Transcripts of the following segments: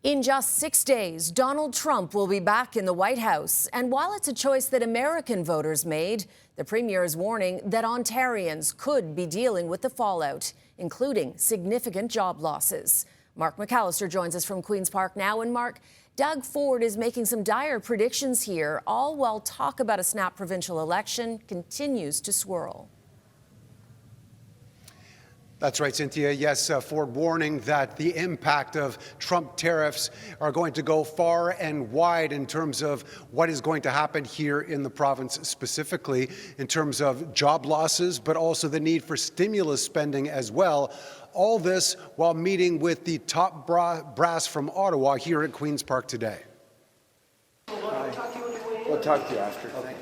In just 6 days, Donald Trump will be back in the White House. And while it's a choice that American voters made, the premier is warning that Ontarians could be dealing with the fallout, including significant job losses. Mark McAllister joins us from Queen's Park now. And Mark, Doug Ford is making some dire predictions here, all while talk about a snap provincial election continues to swirl. That's right, Cynthia. Yes, Ford warning that the impact of Trump tariffs are going to go far and wide in terms of what is going to happen here in the province, specifically in terms of job losses, but also the need for stimulus spending as well. All this while meeting with the top brass from Ottawa here at Queen's Park today. We'll talk to you after. Okay.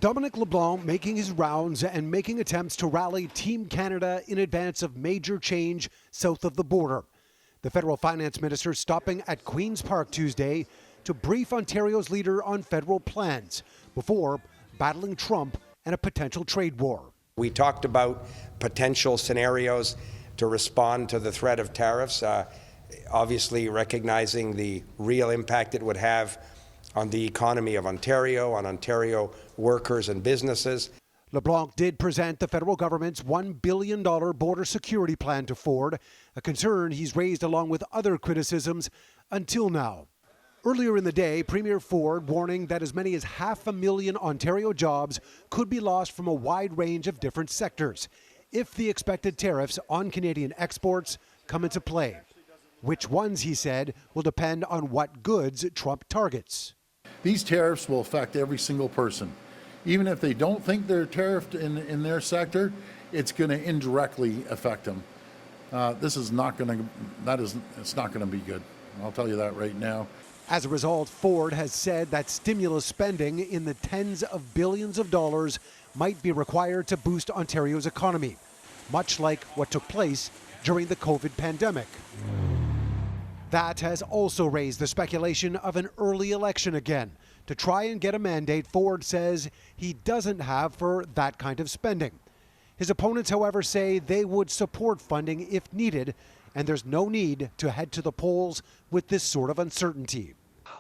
Dominic LeBlanc making his rounds and making attempts to rally Team Canada in advance of major change south of the border. The federal finance minister stopping at Queen's Park Tuesday to brief Ontario's leader on federal plans before battling Trump and a potential trade war. We talked about potential scenarios to respond to the threat of tariffs, obviously recognizing the real impact it would have on the economy of Ontario, on Ontario workers and businesses. LeBlanc did present the federal government's $1 billion border security plan to Ford, a concern he's raised along with other criticisms until now. Earlier in the day, Premier Ford warning that as many as 500,000 Ontario jobs could be lost from a wide range of different sectors if the expected tariffs on Canadian exports come into play. Which ones, he said, will depend on what goods Trump targets. These tariffs will affect every single person. Even if they don't think they're tariffed in their sector, it's going to indirectly affect them. It's not going to be good. I'll tell you that right now. As a result, Ford has said that stimulus spending in the tens of billions of dollars might be required to boost Ontario's economy, much like what took place during the COVID pandemic. That has also raised the speculation of an early election again to try and get a mandate Ford says he doesn't have for that kind of spending. His opponents, however, say they would support funding if needed, and there's no need to head to the polls with this sort of uncertainty.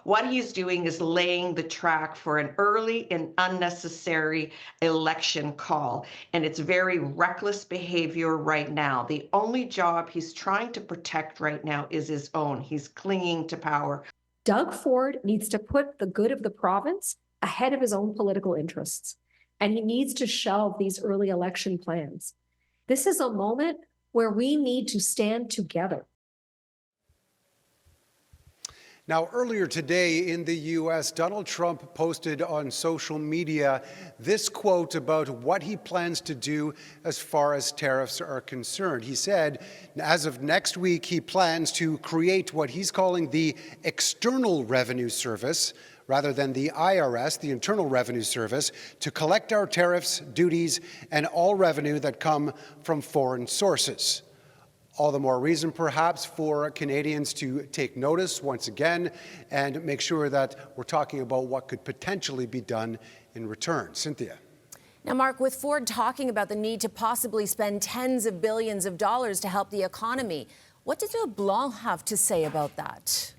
What he's doing is laying the track for an early and unnecessary election call. And it's very reckless behavior right now. The only job he's trying to protect right now is his own. He's clinging to power. Doug Ford needs to put the good of the province ahead of his own political interests. And he needs to shelve these early election plans. This is a moment where we need to stand together. Now, earlier today in the U.S., Donald Trump posted on social media this quote about what he plans to do as far as tariffs are concerned. He said, as of next week, he plans to create what he's calling the External Revenue Service, rather than the IRS, the Internal Revenue Service, to collect our tariffs, duties, and all revenue that come from foreign sources. All the more reason, perhaps, for Canadians to take notice once again and make sure that we're talking about what could potentially be done in return. Cynthia. Now, Mark, with Ford talking about the need to possibly spend tens of billions of dollars to help the economy, what does LeBlanc have to say about that?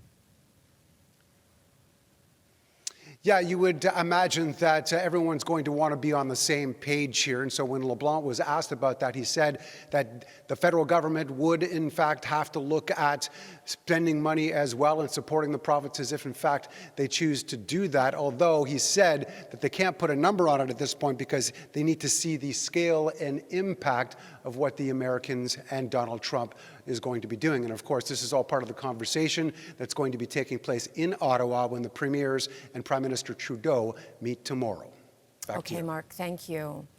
Yeah, you would imagine that everyone's going to want to be on the same page here. And so when LeBlanc was asked about that, he said that the federal government would, in fact, have to look at spending money as well and supporting the provinces if, in fact, they choose to do that. Although he said that they can't put a number on it at this point because they need to see the scale and impact of what the Americans and Donald Trump is going to be doing. And of course, this is all part of the conversation that's going to be taking place in Ottawa when the premiers and Prime Minister Trudeau meet tomorrow. Back to you. Okay, Mark, thank you.